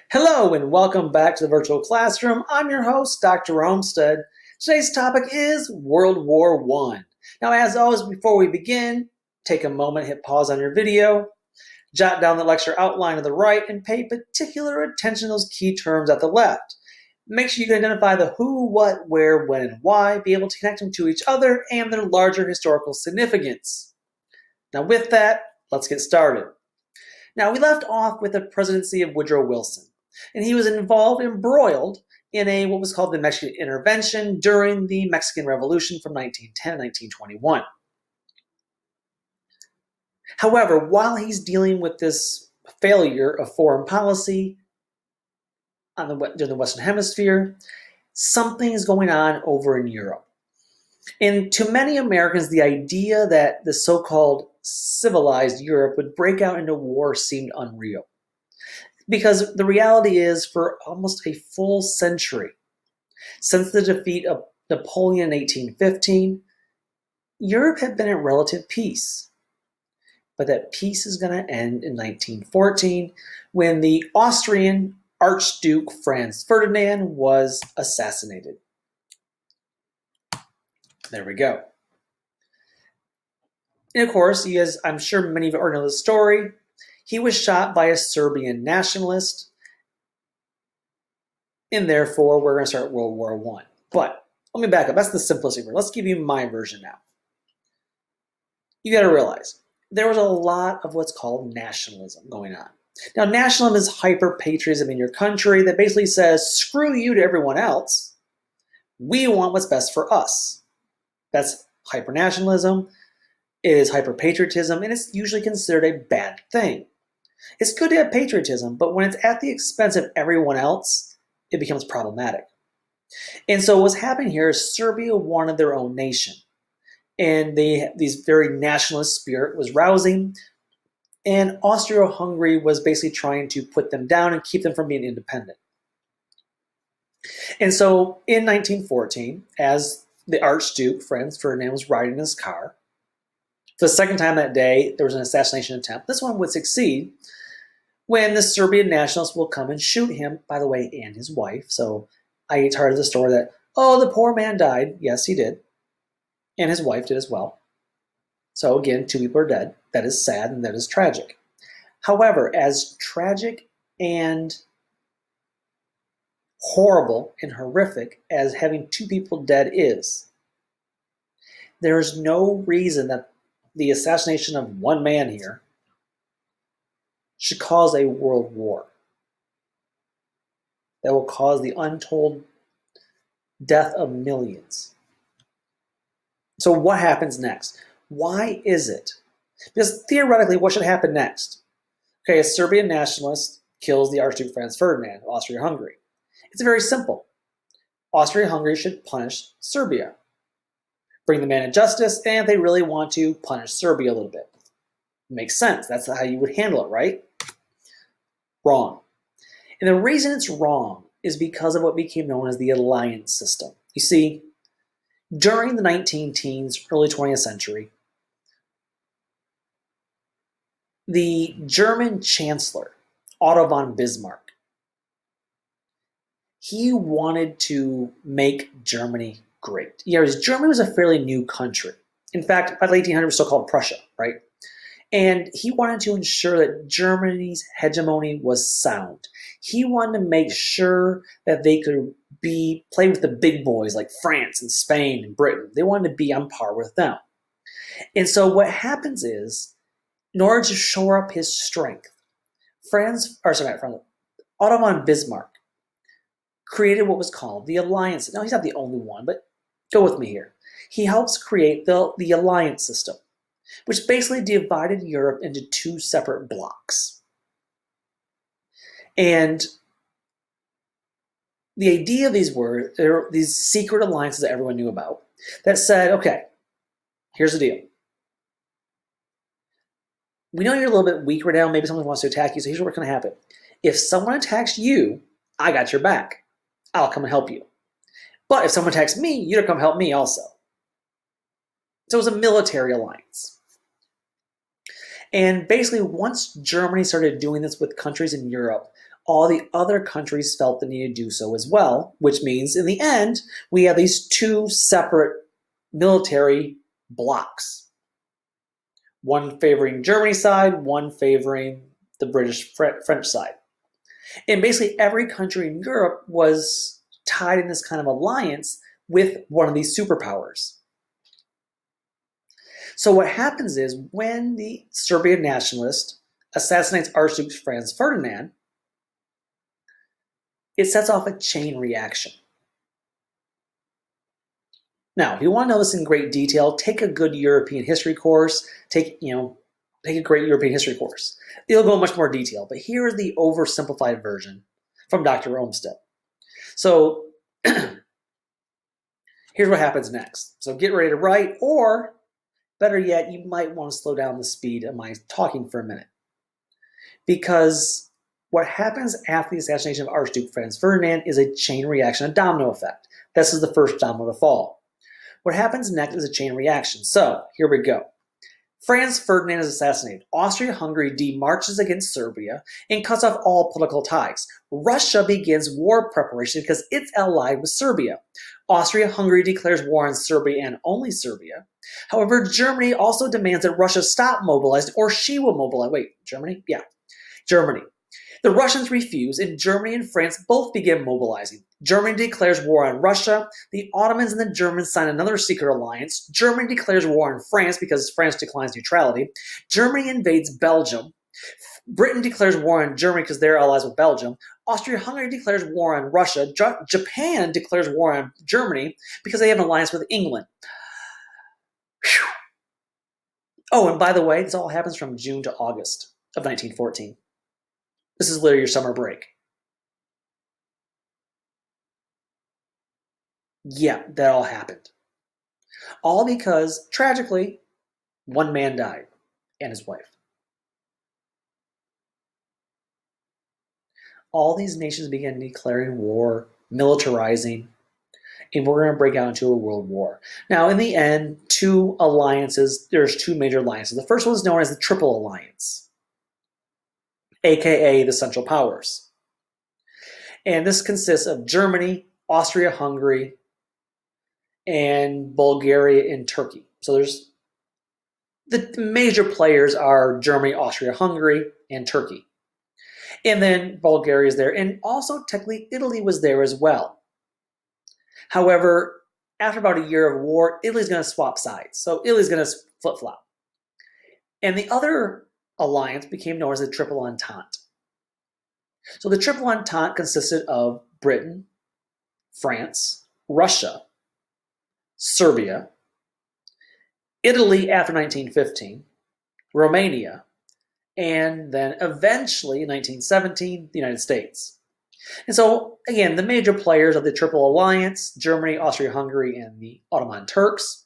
Hello and welcome back to the virtual classroom. I'm your host, Dr. Olmsted. Today's topic is World War I. Now, as always, before we begin, take a moment, hit pause on your video, jot down the lecture outline to the right, and pay particular attention to those key terms at the left. Make sure you can identify the who, what, where, when, and why, be able to connect them to each other and their larger historical significance. Now, with that, let's get started. Now, we left off with the presidency of Woodrow Wilson, and he was embroiled in what was called the Mexican Intervention during the Mexican Revolution from 1910 to 1921. However, while he's dealing with this failure of foreign policy during the Western Hemisphere, something is going on over in Europe. And to many Americans, the idea that the so-called civilized Europe would break out into war seemed unreal. Because the reality is, for almost a full century, since the defeat of Napoleon in 1815, Europe had been at relative peace. But that peace is going to end in 1914 when the Austrian Archduke Franz Ferdinand was assassinated. There we go. And of course, I'm sure many of you already know the story. He was shot by a Serbian nationalist, and therefore we're going to start World War I. But let me back up. That's the simplistic version. Let's give you my version now. You got to realize there was a lot of what's called nationalism going on. Now, nationalism is hyper-patriotism in your country that basically says, screw you to everyone else. We want what's best for us. That's hyper-nationalism. It is hyper-patriotism, and it's usually considered a bad thing. It's good to have patriotism, but when it's at the expense of everyone else, it becomes problematic. And so what's happening here is Serbia wanted their own nation. And these very nationalist spirit was rousing, and Austria-Hungary was basically trying to put them down and keep them from being independent. And so in 1914, as the Archduke Franz Ferdinand was riding in his car, for the second time that day, there was an assassination attempt. This one would succeed when the Serbian nationalists will come and shoot him, by the way, and his wife. So I get tired of the story that, oh, the poor man died. Yes, he did. And his wife did as well. So again, 2 people are dead. That is sad and that is tragic. However, as tragic and horrible and horrific as having 2 people dead is, there is no reason that the assassination of one man here should cause a world war that will cause the untold death of millions. So what happens next? Why is it? Because theoretically, what should happen next? Okay, a Serbian nationalist kills the Archduke Franz Ferdinand of Austria-Hungary. It's very simple. Austria-Hungary should punish Serbia. Bring the man to justice, and if they really want to, punish Serbia a little bit. Makes sense. That's how you would handle it, right? Wrong. And the reason it's wrong is because of what became known as the alliance system. You see, during the 19-teens, early 20th century, the German Chancellor, Otto von Bismarck, he wanted to make Germany great. Germany was a fairly new country. In fact, by the 1800s, it was still called Prussia, right? And he wanted to ensure that Germany's hegemony was sound. He wanted to make sure that they could play with the big boys like France and Spain and Britain. They wanted to be on par with them. And so what happens is, in order to shore up his strength, Otto von Bismarck created what was called the alliance. Now, he's not the only one, but go with me here. He helps create the alliance system, which basically divided Europe into 2 separate blocks. And the idea of these were these secret alliances that everyone knew about that said, okay, here's the deal. We know you're a little bit weak right now. Maybe someone wants to attack you, so here's what's going to happen. If someone attacks you, I got your back. I'll come and help you. But if someone attacks me, you're going to come help me also. So it was a military alliance. And basically, once Germany started doing this with countries in Europe, all the other countries felt the need to do so as well, which means in the end, we have these two separate military blocs. One favoring Germany's side, one favoring the French side. And basically every country in Europe was tied in this kind of alliance with one of these superpowers. So what happens is when the Serbian nationalist assassinates Archduke Franz Ferdinand, it sets off a chain reaction. Now, if you want to know this in great detail, take a good European history course. Take a great European history course. It'll go in much more detail, but here is the oversimplified version from Dr. Olmsted. So here's what happens next. So get ready to write, or better yet, you might want to slow down the speed of my talking for a minute. Because what happens after the assassination of Archduke Franz Ferdinand is a chain reaction, a domino effect. This is the first domino to fall. What happens next is a chain reaction. So here we go. Franz Ferdinand is assassinated. Austria-Hungary demarches against Serbia and cuts off all political ties. Russia begins war preparation because it's allied with Serbia. Austria-Hungary declares war on Serbia and only Serbia. However, Germany also demands that Russia stop mobilizing, or she will mobilize. Wait, Germany? Yeah, Germany. The Russians refuse, and Germany and France both begin mobilizing. Germany declares war on Russia. The Ottomans and the Germans sign another secret alliance. Germany declares war on France because France declines neutrality. Germany invades Belgium. Britain declares war on Germany because they're allies with Belgium. Austria-Hungary declares war on Russia. Japan declares war on Germany because they have an alliance with England. Whew. Oh, and by the way, this all happens from June to August of 1914. This is literally your summer break. Yeah, that all happened. All because, tragically, one man died, and his wife. All these nations began declaring war, militarizing, and we're going to break out into a world war. Now, in the end, there's two major alliances. The first one is known as the Triple Alliance, aka the Central Powers. And this consists of Germany, Austria-Hungary, and Bulgaria and Turkey. So there's the major players are Germany, Austria-Hungary, and Turkey. And then Bulgaria is there, and also technically Italy was there as well. However, after about a year of war, Italy's going to swap sides. So Italy's going to flip-flop. And the other alliance became known as the Triple Entente. So the Triple Entente consisted of Britain, France, Russia, Serbia, Italy after 1915, Romania, and then eventually in 1917, the United States. And so, again, the major players of the Triple Alliance, Germany, Austria-Hungary, and the Ottoman Turks,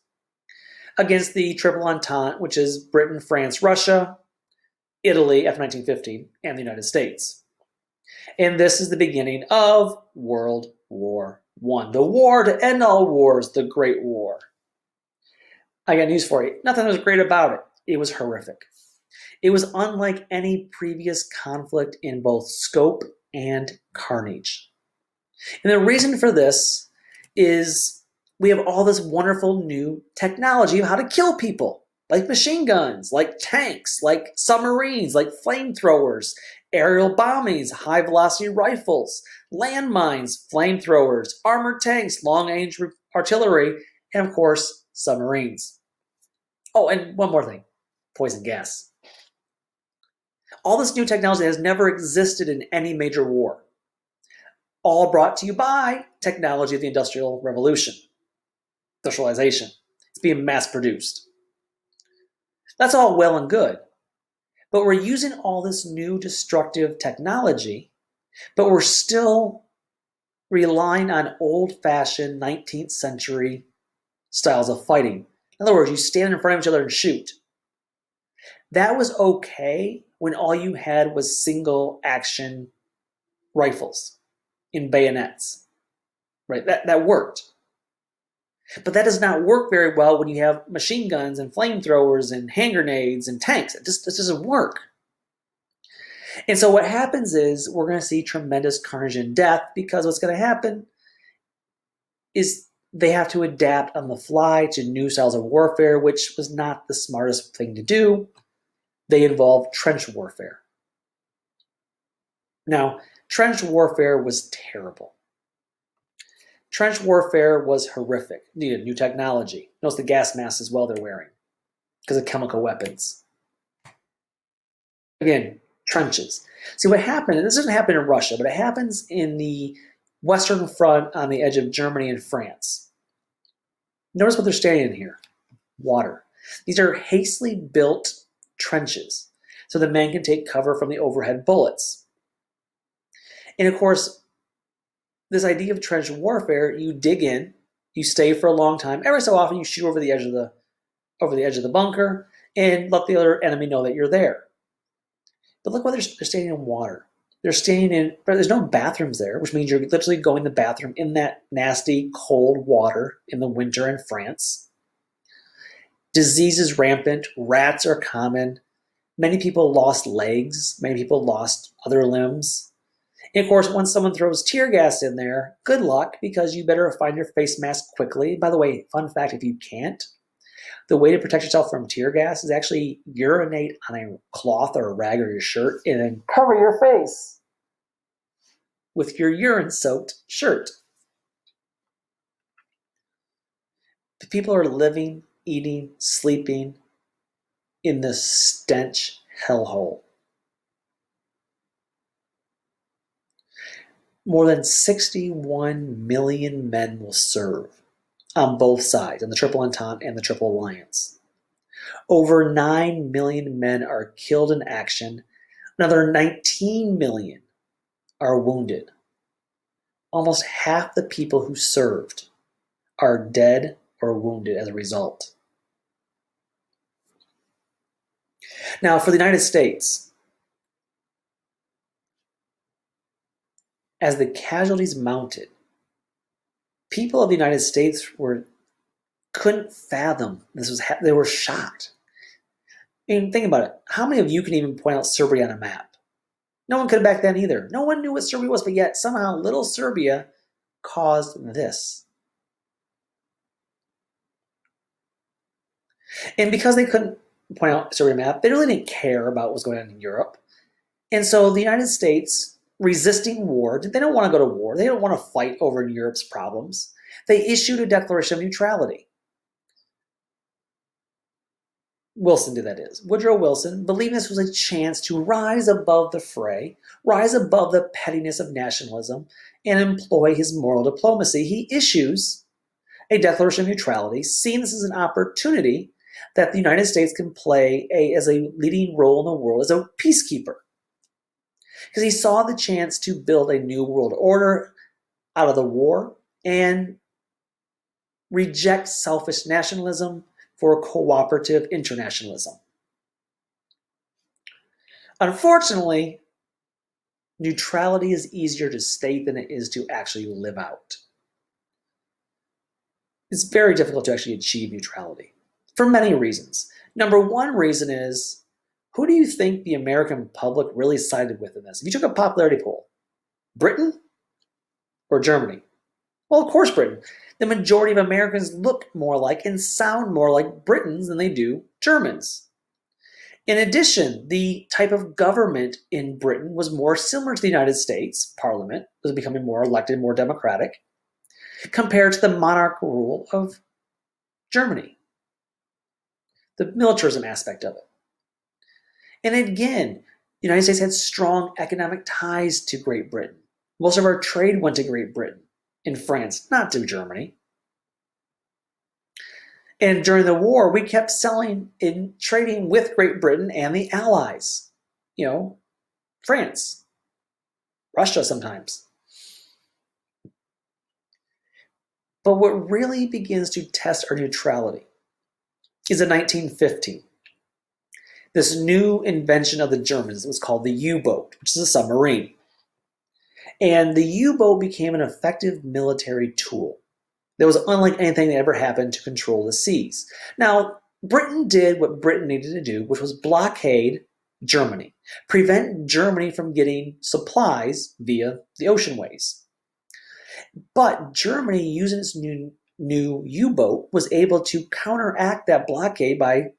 against the Triple Entente, which is Britain, France, Russia, Italy after 1915, and the United States. And this is the beginning of World War I. The war to end all wars, the Great War. I got news for you. Nothing was great about it. It was horrific. It was unlike any previous conflict in both scope and carnage. And the reason for this is we have all this wonderful new technology of how to kill people, like machine guns, like tanks, like submarines, like flamethrowers, aerial bombings, high-velocity rifles, landmines, flamethrowers, armored tanks, long-range artillery, and of course, submarines. Oh, and one more thing, poison gas. All this new technology has never existed in any major war. All brought to you by technology of the Industrial Revolution, industrialization. It's being mass-produced. That's all well and good. But we're using all this new destructive technology, but we're still relying on old-fashioned 19th century styles of fighting. In other words, you stand in front of each other and shoot. That was okay when all you had was single action rifles in bayonets, right? That worked. But that does not work very well when you have machine guns and flamethrowers and hand grenades and tanks. It just doesn't work. And so what happens is we're going to see tremendous carnage and death, because what's going to happen is they have to adapt on the fly to new styles of warfare, which was not the smartest thing to do. They involve trench warfare. Now, trench warfare was terrible. Trench warfare was horrific. Needed new technology. Notice the gas masks as well they're wearing because of chemical weapons. Again, trenches. See what happened, and this doesn't happen in Russia, but it happens in the Western Front on the edge of Germany and France. Notice what they're standing in here. Water. These are hastily built trenches so the men can take cover from the overhead bullets. And of course, this idea of trench warfare, you dig in, you stay for a long time. Every so often you shoot over the edge of the bunker and let the other enemy know that you're there. But look why they're standing in water. They're staying in, but there's no bathrooms there, which means you're literally going to the bathroom in that nasty, cold water in the winter in France. Disease is rampant. Rats are common. Many people lost legs. Many people lost other limbs. And of course, once someone throws tear gas in there, good luck, because you better find your face mask quickly. By the way, fun fact, if you can't, the way to protect yourself from tear gas is actually urinate on a cloth or a rag or your shirt and then cover your face with your urine-soaked shirt. People are living, eating, sleeping in this stench hellhole. More than 61 million men will serve on both sides, on the Triple Entente and the Triple Alliance. Over 9 million men are killed in action. Another 19 million are wounded. Almost half the people who served are dead or wounded as a result. Now, for the United States, as the casualties mounted, people of the United States couldn't fathom this was. They were shocked. And think about it. How many of you can even point out Serbia on a map? No one could back then either. No one knew what Serbia was, but yet somehow little Serbia caused this. And because they couldn't point out Serbia map, they really didn't care about what was going on in Europe. And so the United States, resisting war, they don't want to go to war. They don't want to fight over Europe's problems. They issued a Declaration of Neutrality. Wilson did, that is. Woodrow Wilson, believing this was a chance to rise above the fray, rise above the pettiness of nationalism, and employ his moral diplomacy, he issues a Declaration of Neutrality, seeing this as an opportunity that the United States can play as a leading role in the world as a peacekeeper. Because he saw the chance to build a new world order out of the war and reject selfish nationalism for cooperative internationalism. Unfortunately, neutrality is easier to state than it is to actually live out. It's very difficult to actually achieve neutrality for many reasons. Number one reason is, who do you think the American public really sided with in this? If you took a popularity poll, Britain or Germany? Well, of course Britain. The majority of Americans look more like and sound more like Britons than they do Germans. In addition, the type of government in Britain was more similar to the United States. Parliament was becoming more elected, more democratic, compared to the monarch rule of Germany. The militarism aspect of it. And again, the United States had strong economic ties to Great Britain. Most of our trade went to Great Britain and France, not to Germany. And during the war, we kept selling and trading with Great Britain and the Allies. France, Russia sometimes. But what really begins to test our neutrality is in 1915. This new invention of the Germans was called the U-boat, which is a submarine. And the U-boat became an effective military tool that was unlike anything that ever happened to control the seas. Now, Britain did what Britain needed to do, which was blockade Germany, prevent Germany from getting supplies via the ocean ways. But Germany, using its new U-boat, was able to counteract that blockade by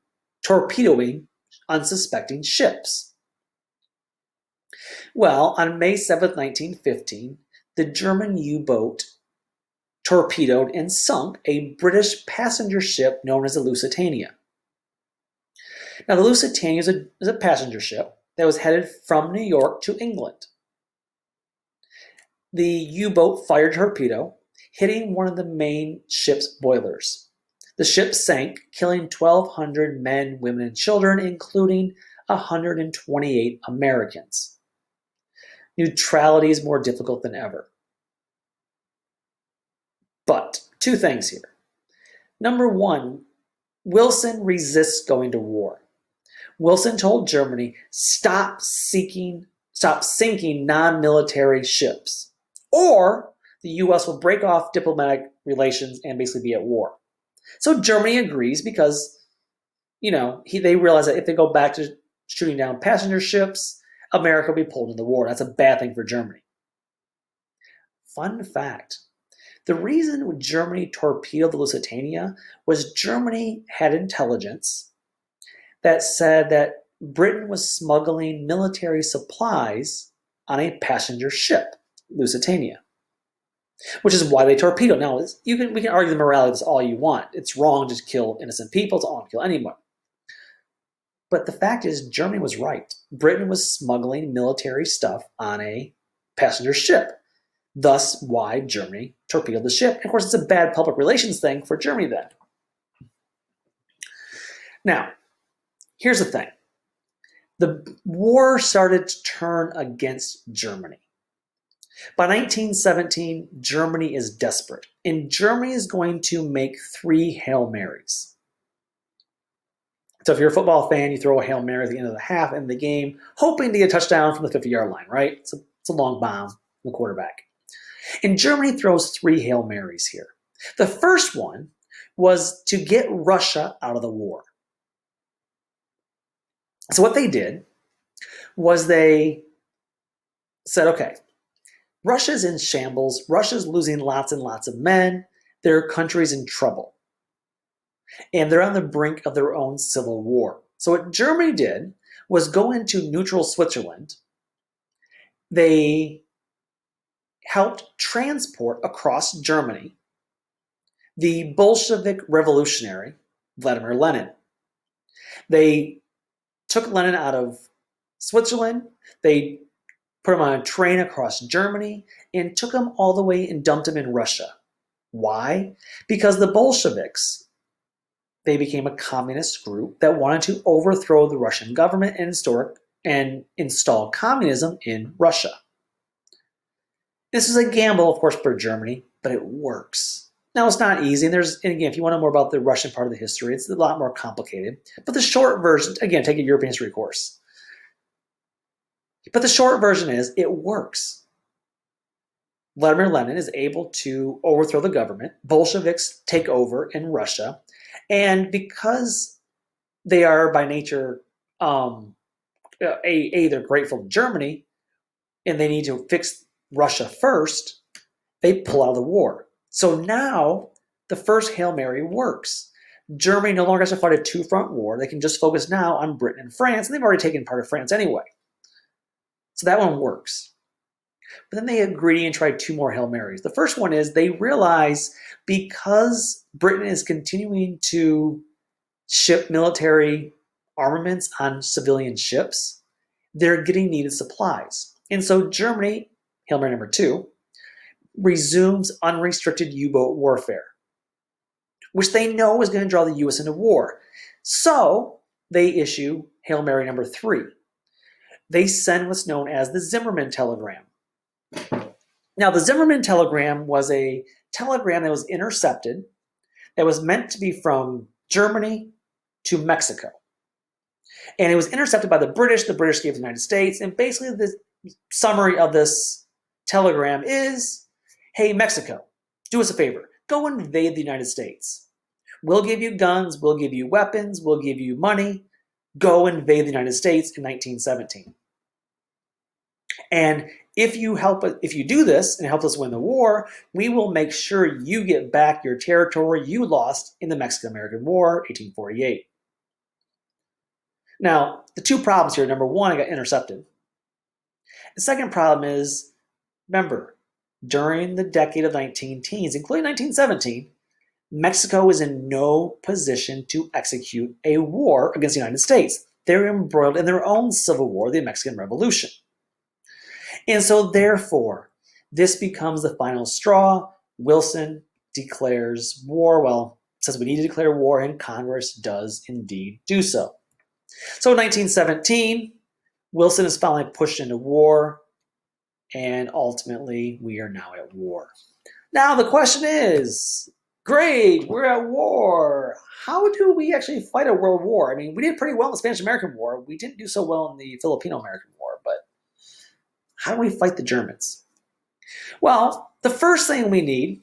torpedoing unsuspecting ships. Well, on May 7, 1915, the German U-boat torpedoed and sunk a British passenger ship known as the Lusitania. Now, the Lusitania is a passenger ship that was headed from New York to England. The U-boat fired a torpedo, hitting one of the main ship's boilers. The ship sank, killing 1,200 men, women, and children, including 128 Americans. Neutrality is more difficult than ever. But two things here. Number one, Wilson resists going to war. Wilson told Germany, stop sinking non-military ships, or the U.S. will break off diplomatic relations and basically be at war. So Germany agrees because, they realize that if they go back to shooting down passenger ships, America will be pulled into the war. That's a bad thing for Germany. Fun fact. The reason Germany torpedoed the Lusitania was Germany had intelligence that said that Britain was smuggling military supplies on a passenger ship, Lusitania, which is why they torpedoed. Now, we can argue the morality of this all you want. It's wrong to kill innocent people. It's wrong to kill anyone. But the fact is, Germany was right. Britain was smuggling military stuff on a passenger ship. Thus, why Germany torpedoed the ship. And of course, it's a bad public relations thing for Germany then. Now, here's the thing. The war started to turn against Germany. By 1917, Germany is desperate. And Germany is going to make 3 Hail Marys. So if you're a football fan, you throw a Hail Mary at the end of the half in the game, hoping to get a touchdown from the 50-yard line, right? It's a long bomb from the quarterback. And Germany throws 3 Hail Marys here. The first one was to get Russia out of the war. So what they did was they said, okay, Russia's in shambles. Russia's losing lots and lots of men. Their country's in trouble. And they're on the brink of their own civil war. So what Germany did was go into neutral Switzerland. They helped transport across Germany the Bolshevik revolutionary Vladimir Lenin. They took Lenin out of Switzerland. They put him on a train across Germany and took him all the way and dumped him in Russia. Why? Because the Bolsheviks, they became a communist group that wanted to overthrow the Russian government and install communism in Russia. This is a gamble, of course, for Germany, but it works. Now, it's not easy, and again, if you want to know more about the Russian part of the history, it's a lot more complicated. But the short version, again, take a European history course. But the short version is, it works. Vladimir Lenin is able to overthrow the government. Bolsheviks take over in Russia. And because they are by nature, they're grateful to Germany, and they need to fix Russia first, they pull out of the war. So now the first Hail Mary works. Germany no longer has to fight a 2-front war. They can just focus now on Britain and France, and they've already taken part of France anyway. So that one works. But then they agree and try 2 more Hail Marys. The first one is they realize because Britain is continuing to ship military armaments on civilian ships, they're getting needed supplies. And so Germany, Hail Mary number 2, resumes unrestricted U-boat warfare, which they know is going to draw the U.S. into war. So they issue Hail Mary number 3. They send what's known as the Zimmerman telegram. Now, the Zimmerman telegram was a telegram that was intercepted that was meant to be from Germany to Mexico. And it was intercepted by the British. The British gave the United States. And basically the summary of this telegram is, hey, Mexico, do us a favor. Go invade the United States. We'll give you guns. We'll give you weapons. We'll give you money. go invade the United States in 1917. And if you do this and help us win the war, we will make sure you get back your territory you lost in the Mexican-American War, 1848. Now, the two problems here. Number one, I got intercepted. The second problem is, remember, during the decade of 19 teens, including 1917, Mexico is in no position to execute a war against the United States. They're embroiled in their own civil war, the Mexican Revolution. And so therefore, this becomes the final straw. Wilson declares war. Well, says we need to declare war, and Congress does indeed do so. So in 1917, Wilson is finally pushed into war, and ultimately we are now at war. Now the question is, great, we're at war. How do we actually fight a world war? I mean, we did pretty well in the Spanish-American War. We didn't do so well in the Filipino-American War, but how do we fight the Germans? Well, the first thing we need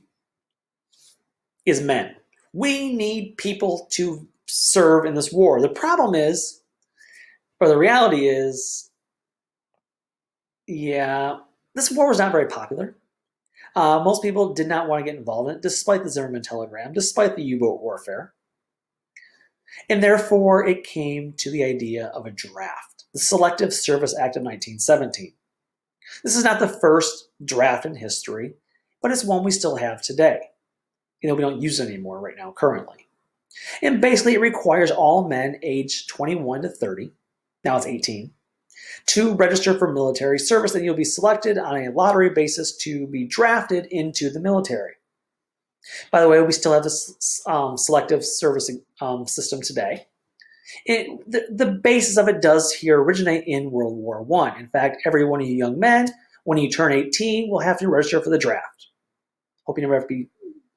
is men. We need people to serve in this war. The problem is, or the reality is, this war was not very popular. Most people did not want to get involved in it, despite the Zimmerman telegram, despite the U-boat warfare. And therefore, it came to the idea of a draft, the Selective Service Act of 1917. This is not the first draft in history, but it's one we still have today. We don't use it anymore right now, currently. And basically, it requires all men aged 21 to 30, now it's 18, to register for military service, and you'll be selected on a lottery basis to be drafted into the military. By the way, we still have this selective service system today. The basis of it does here originate in World War I. In fact, every one of you young men, when you turn 18, will have to register for the draft. Hope you never have to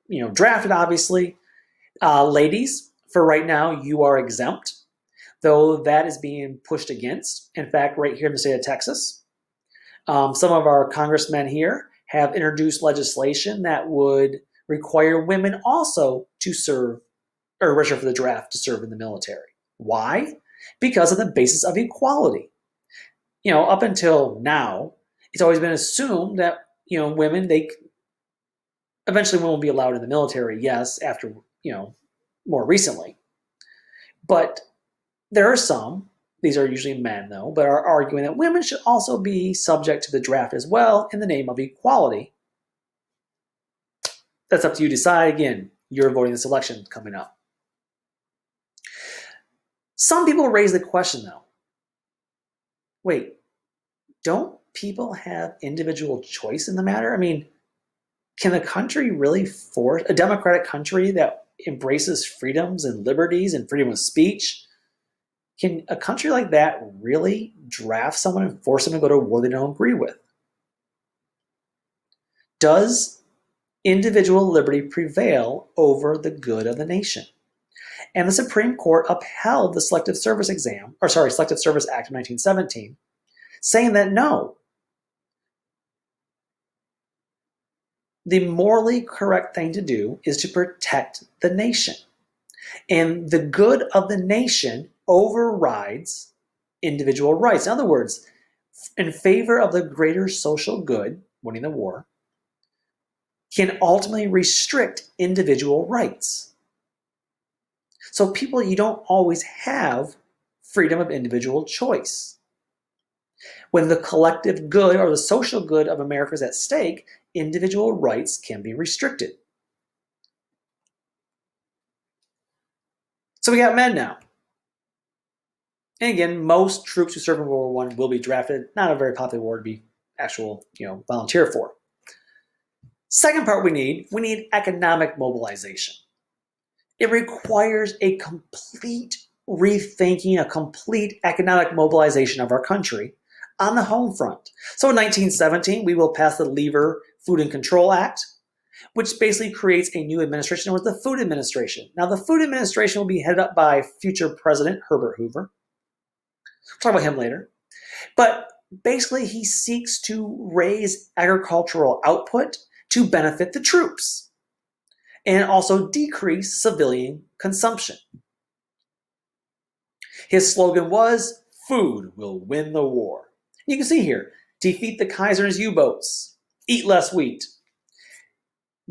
be drafted, obviously. Ladies, for right now, you are exempt, though that is being pushed against. In fact, right here in the state of Texas, some of our congressmen here have introduced legislation that would require women also to serve or register for the draft to serve in the military. Why? Because of the basis of equality. Up until now, it's always been assumed that women, eventually women will be allowed in the military, yes, after more recently. But there are some, these are usually men though, but are arguing that women should also be subject to the draft as well in the name of equality. That's up to you to decide. Again, you're voting this election coming up. Some people raise the question though, wait, don't people have individual choice in the matter? I mean, can the country really force, a democratic country that embraces freedoms and liberties and freedom of speech, can a country like that really draft someone and force them to go to a war they don't agree with? Does individual liberty prevail over the good of the nation? And the Supreme Court upheld the Selective Service Act of 1917, saying that no, the morally correct thing to do is to protect the nation. And the good of the nation overrides individual rights. In other words, in favor of the greater social good, winning the war, can ultimately restrict individual rights. So people, you don't always have freedom of individual choice. When the collective good or the social good of America is at stake, individual rights can be restricted. So we got men now. And again, most troops who serve in World War I will be drafted. Not a very popular war to be actual, volunteer for. Second part we need economic mobilization. It requires a complete rethinking, a complete economic mobilization of our country on the home front. So in 1917, we will pass the Lever Food and Control Act, which basically creates a new administration known as the Food Administration. Now, the Food Administration will be headed up by future President Herbert Hoover. We'll talk about him later. But basically, he seeks to raise agricultural output to benefit the troops and also decrease civilian consumption. His slogan was, "Food will win the war." You can see here, defeat the Kaiser's U-boats, eat less wheat,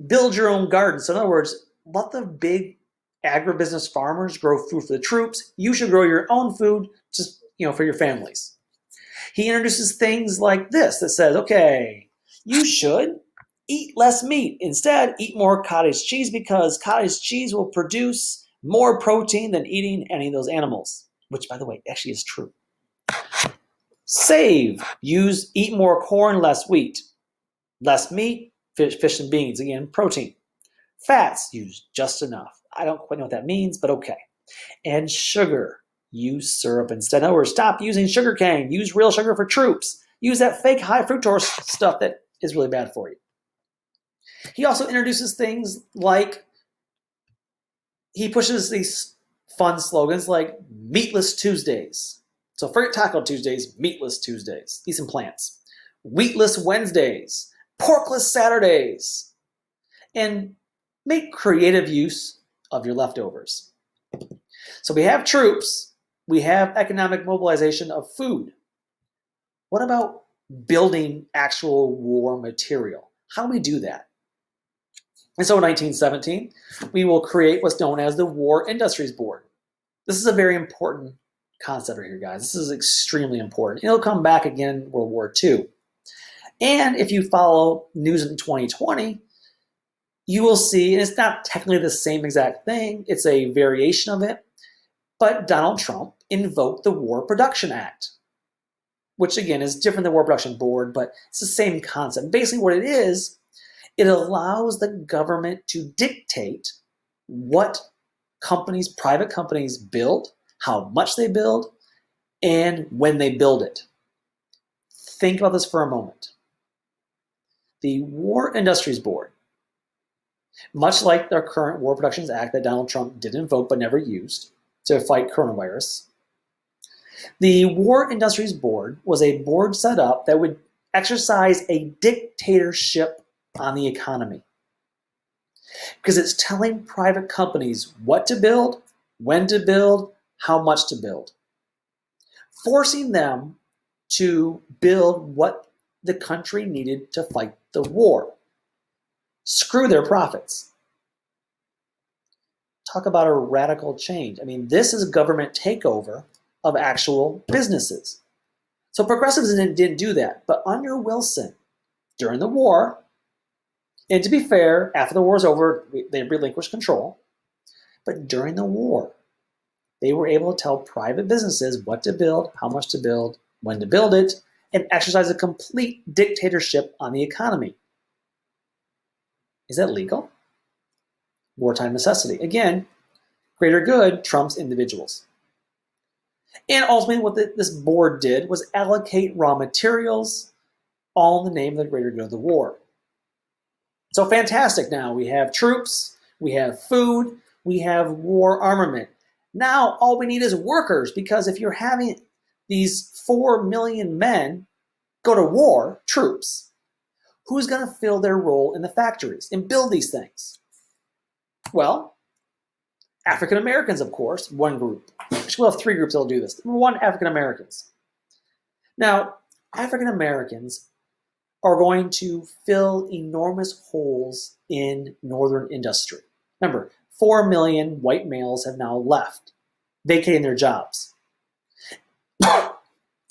build your own garden. So in other words, let the big agribusiness farmers grow food for the troops. You should grow your own food just, for your families. He introduces things like this that says, okay, you should eat less meat. Instead, eat more cottage cheese because cottage cheese will produce more protein than eating any of those animals, which, by the way, actually is true. Save. Eat more corn, less wheat. Less meat, fish and beans. Again, protein. Fats, use just enough. I don't quite know what that means, but okay. And sugar. Use syrup instead. In other words, stop using sugar cane. Use real sugar for troops. Use that fake high fructose stuff that is really bad for you. He also introduces things like, he pushes these fun slogans like Meatless Tuesdays. So forget Taco Tuesdays, Meatless Tuesdays. Eat some plants. Wheatless Wednesdays. Porkless Saturdays. And make creative use of your leftovers. So we have troops. We have economic mobilization of food. What about building actual war material? How do we do that? And so in 1917, we will create what's known as the War Industries Board. This is a very important concept right here, guys. This is extremely important. It'll come back again in World War II. And if you follow news in 2020, you will see, and it's not technically the same exact thing, it's a variation of it, but Donald Trump invoked the War Production Act, which again is different than the War Production Board, but it's the same concept. Basically what it is, it allows the government to dictate what companies, private companies build, how much they build, and when they build it. Think about this for a moment. The War Industries Board, much like the current War Productions Act that Donald Trump did invoke but never used to fight coronavirus, the War Industries Board was a board set up that would exercise a dictatorship on the economy. Because it's telling private companies what to build, when to build, how much to build. Forcing them to build what the country needed to fight the war. Screw their profits. Talk about a radical change. I mean, this is a government takeover of actual businesses. So progressives didn't do that. But under Wilson, during the war, and to be fair, after the war was over, they relinquished control. But during the war, they were able to tell private businesses what to build, how much to build, when to build it, and exercise a complete dictatorship on the economy. Is that legal? Wartime necessity. Again, greater good trumps individuals. And ultimately what this board did was allocate raw materials, all in the name of the greater good of the war. So fantastic now. We have troops, we have food, we have war armament. Now all we need is workers, because if you're having these 4 million men go to war, troops, who's going to fill their role in the factories and build these things? Well, African Americans, of course, one group. Actually, we'll have 3 groups that will do this. Number 1, African Americans. Now, African Americans are going to fill enormous holes in northern industry. Remember, 4 million white males have now left, vacating their jobs.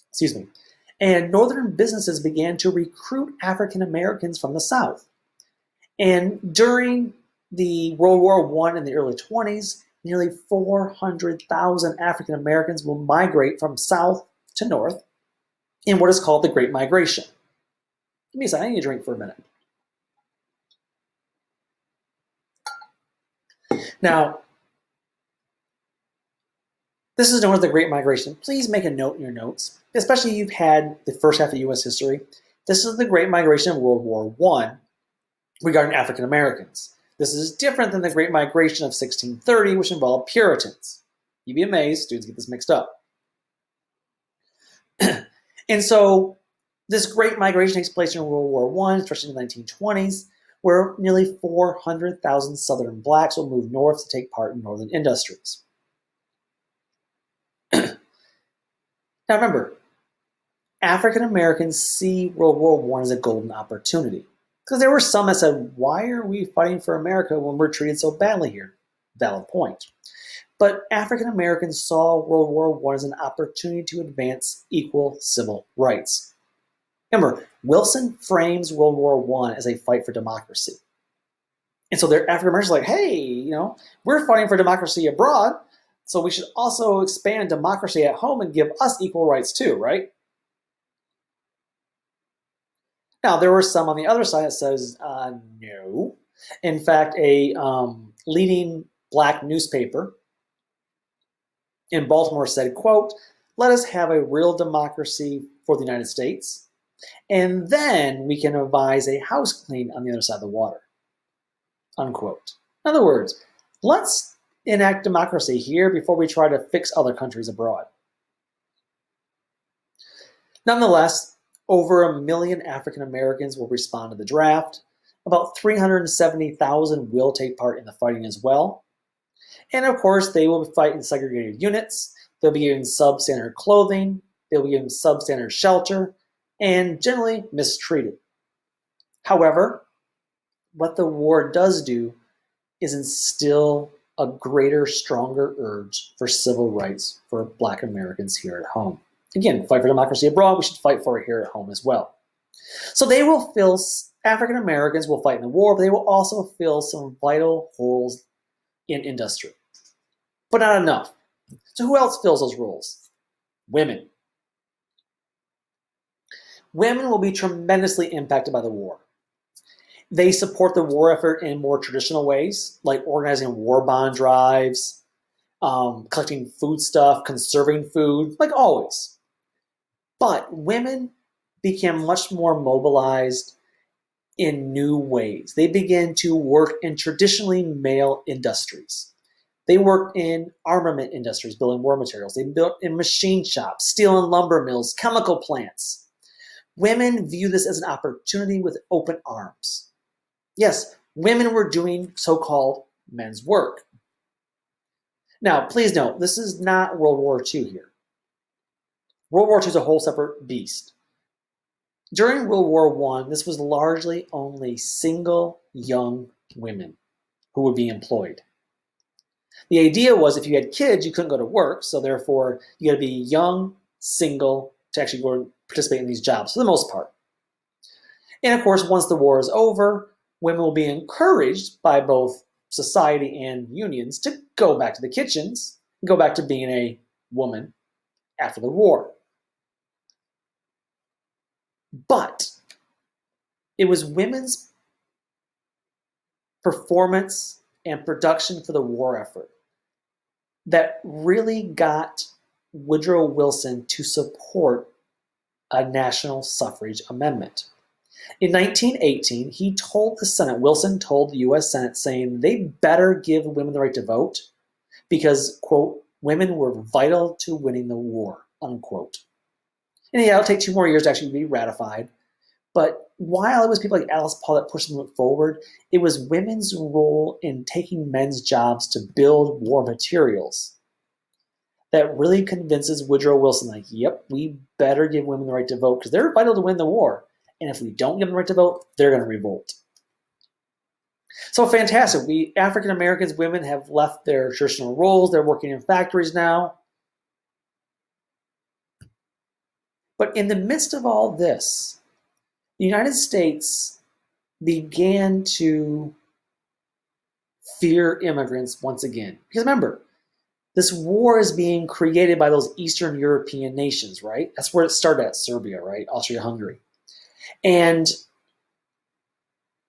Excuse me. And northern businesses began to recruit African Americans from the South. And during the World War I in the early 20s, nearly 400,000 African Americans will migrate from south to north in what is called the Great Migration. Give me a second, I need a drink for a minute. Now, this is known as the Great Migration. Please make a note in your notes, especially if you've had the first half of U.S. history. This is the Great Migration of World War I regarding African Americans. This is different than the Great Migration of 1630, which involved Puritans. You'd be amazed, students get this mixed up. And so this Great Migration takes place in World War I, especially in the 1920s, where nearly 400,000 Southern blacks will move north to take part in northern industries. Now remember, African Americans see World War I as a golden opportunity. Because there were some that said, why are we fighting for America when we're treated so badly here? Valid point. But African Americans saw World War I as an opportunity to advance equal civil rights. Remember, Wilson frames World War I as a fight for democracy. And so they're African Americans like, hey, we're fighting for democracy abroad, so we should also expand democracy at home and give us equal rights too, right? Now, there were some on the other side that says, no. In fact, a leading black newspaper in Baltimore said, quote, let us have a real democracy for the United States, and then we can devise a house clean on the other side of the water, unquote. In other words, let's enact democracy here before we try to fix other countries abroad. Nonetheless, over 1 million African Americans will respond to the draft. About 370,000 will take part in the fighting as well. And of course, they will fight in segregated units. They'll be given substandard clothing. They'll be given substandard shelter, and generally mistreated. However, what the war does do is instill a greater, stronger urge for civil rights for Black Americans here at home. Again, fight for democracy abroad, we should fight for it here at home as well. So they will fill, African Americans will fight in the war, but they will also fill some vital holes in industry. But not enough. So who else fills those roles? Women. Women will be tremendously impacted by the war. They support the war effort in more traditional ways, like organizing war bond drives, collecting food stuff, conserving food, like always. But women became much more mobilized in new ways. They began to work in traditionally male industries. They worked in armament industries, building war materials. They built in machine shops, steel and lumber mills, chemical plants. Women view this as an opportunity with open arms. Yes, women were doing so-called men's work. Now, please note, this is not World War II here. World War II is a whole separate beast. During World War I, this was largely only single young women who would be employed. The idea was if you had kids, you couldn't go to work, so therefore you had to be young, single, to actually go and participate in these jobs for the most part. And of course, once the war is over, women will be encouraged by both society and unions to go back to the kitchens, and go back to being a woman after the war. But it was women's performance and production for the war effort that really got Woodrow Wilson to support a national suffrage amendment. In 1918, he told the Senate, Wilson told the U.S. Senate, saying they better give women the right to vote because, quote, women were vital to winning the war, unquote. And yeah, it'll take 2 more years to actually be ratified. But while it was people like Alice Paul that pushed them forward, it was women's role in taking men's jobs to build war materials that really convinces Woodrow Wilson, like, yep, we better give women the right to vote because they're vital to win the war. And if we don't give them the right to vote, they're going to revolt. So fantastic. We African Americans, women have left their traditional roles. They're working in factories now. But in the midst of all this, the United States began to fear immigrants once again. Because remember, this war is being created by those Eastern European nations, right? That's where it started at, Serbia, right? Austria-Hungary. And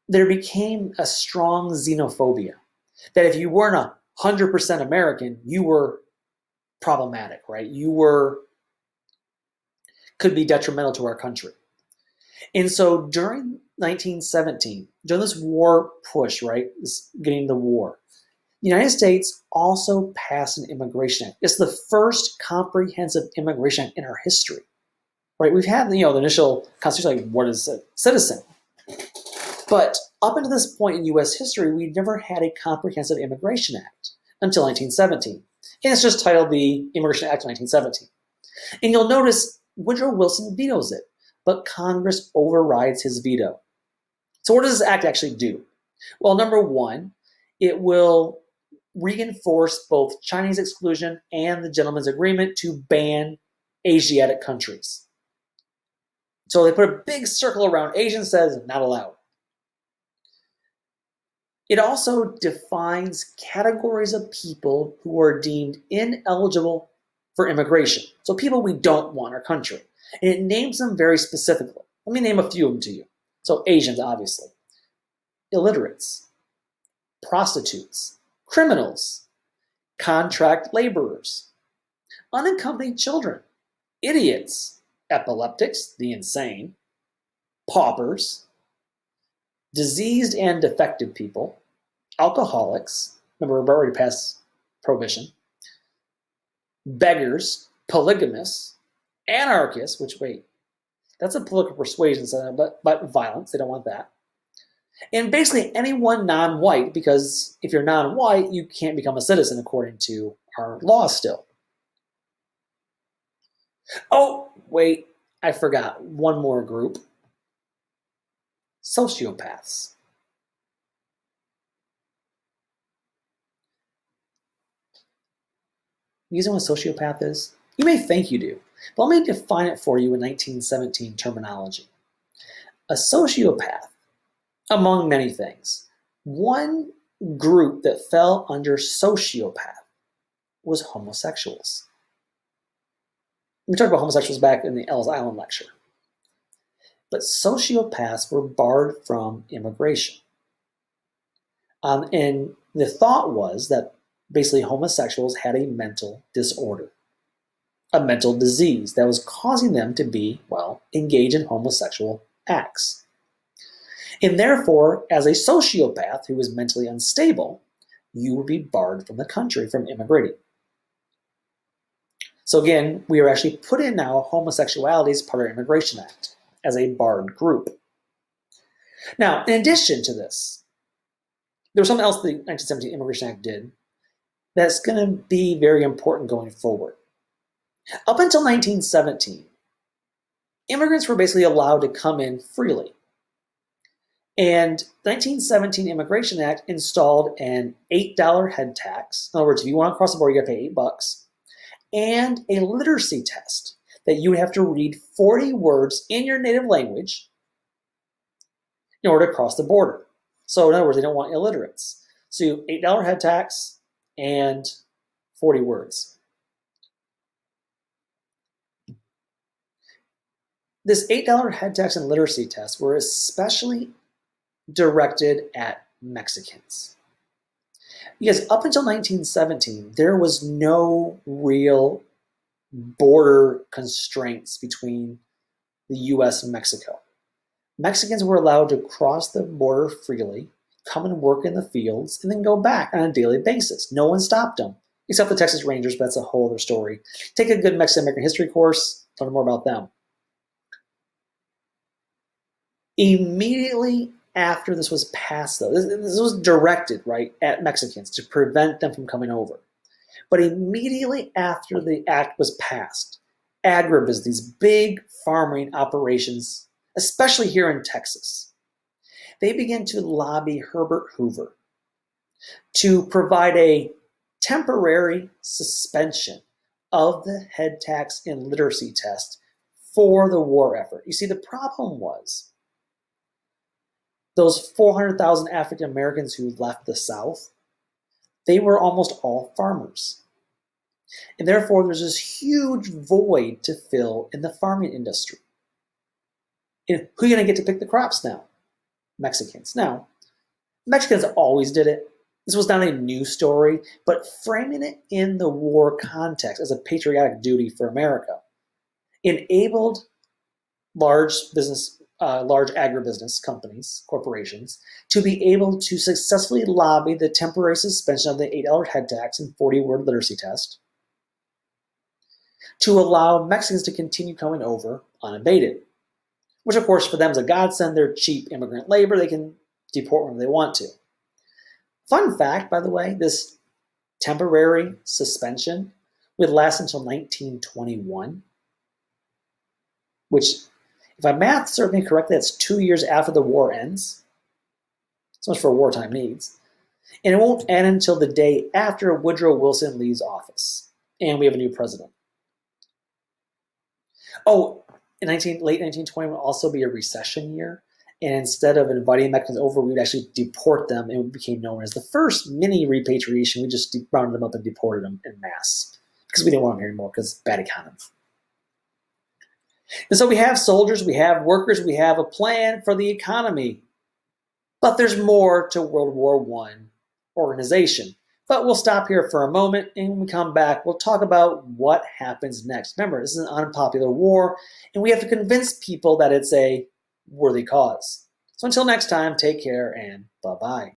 there became a strong xenophobia that if you weren't 100% American, you were problematic, right? You could be detrimental to our country. And so during 1917, during this war push, right, this getting the war, the United States also passed an immigration act. It's the first comprehensive immigration act in our history, right? We've had, the initial constitution, like what is a citizen? But up until this point in U.S. history, we never had a comprehensive immigration act until 1917. And it's just titled the Immigration Act of 1917. And you'll notice Woodrow Wilson vetoes it, but Congress overrides his veto. So what does this act actually do? Well, number one, it will reinforce both Chinese exclusion and the gentleman's agreement to ban Asiatic countries. So they put a big circle around Asian, says not allowed. It also defines categories of people who are deemed ineligible for immigration. So people we don't want in our country. And it names them very specifically. Let me name a few of them to you. So Asians, obviously. Illiterates, prostitutes, criminals, contract laborers, unaccompanied children, idiots, epileptics, the insane, paupers, diseased and defective people, alcoholics, remember we're already past prohibition, beggars, polygamists, anarchists, which wait, that's a political persuasion, but violence, they don't want that. And basically anyone non-white, because if you're non-white, you can't become a citizen according to our laws still. Oh, wait, I forgot one more group. Sociopaths. You know what a sociopath is? You may think you do, but let me define it for you in 1917 terminology. A sociopath, among many things, one group that fell under sociopath was homosexuals. We talked about homosexuals back in the Ellis Island lecture. But sociopaths were barred from immigration. And the thought was that basically homosexuals had a mental disorder, a mental disease that was causing them to be, well, engage in homosexual acts. And therefore, as a sociopath who was mentally unstable, you would be barred from the country from immigrating. So again, we are actually put in now homosexuality as part of our Immigration Act as a barred group. Now, in addition to this, there was something else the 1917 Immigration Act did that's going to be very important going forward. Up until 1917, immigrants were basically allowed to come in freely. And the 1917 Immigration Act installed an $8 head tax. In other words, if you want to cross the border, you got to pay $8, and a literacy test that you would have to read 40 words in your native language in order to cross the border. So in other words, they don't want illiterates. So $8 head tax and 40 words. This $8 head tax and literacy test were especially directed at Mexicans. Because up until 1917, there was no real border constraints between the US and Mexico. Mexicans were allowed to cross the border freely, come and work in the fields, and then go back on a daily basis. No one stopped them, except the Texas Rangers, but that's a whole other story. Take a good Mexican-American history course, learn more about them. Immediately after this was passed, though, this was directed, right, at Mexicans to prevent them from coming over. But immediately after the act was passed, agribusiness, these big farming operations, especially here in Texas, they began to lobby Herbert Hoover to provide a temporary suspension of the head tax and literacy test for the war effort. You see, the problem was those 400,000 African Americans who left the South, they were almost all farmers. And therefore, there's this huge void to fill in the farming industry. And who are you going to get to pick the crops now? Mexicans. Now, Mexicans always did it. This was not a new story, but framing it in the war context as a patriotic duty for America enabled large agribusiness companies, corporations, to be able to successfully lobby the temporary suspension of the $8 head tax and 40-word literacy test to allow Mexicans to continue coming over unabated, which of course for them is a godsend. They're cheap immigrant labor. They can deport whenever they want to. Fun fact, by the way, this temporary suspension would last until 1921, which, if my math serves me correctly, that's 2 years after the war ends. So much for wartime needs. And it won't end until the day after Woodrow Wilson leaves office and we have a new president. Oh, in late 1920 will also be a recession year. And instead of inviting Mexicans over, we would actually deport them, and it became known as the first mini repatriation. We just rounded them up and deported them en masse because we didn't want them here anymore because bad economy. And so we have soldiers, we have workers, we have a plan for the economy. But there's more to World War I organization. But we'll stop here for a moment, and when we come back, we'll talk about what happens next. Remember, this is an unpopular war, and we have to convince people that it's a worthy cause. So until next time, take care and bye-bye.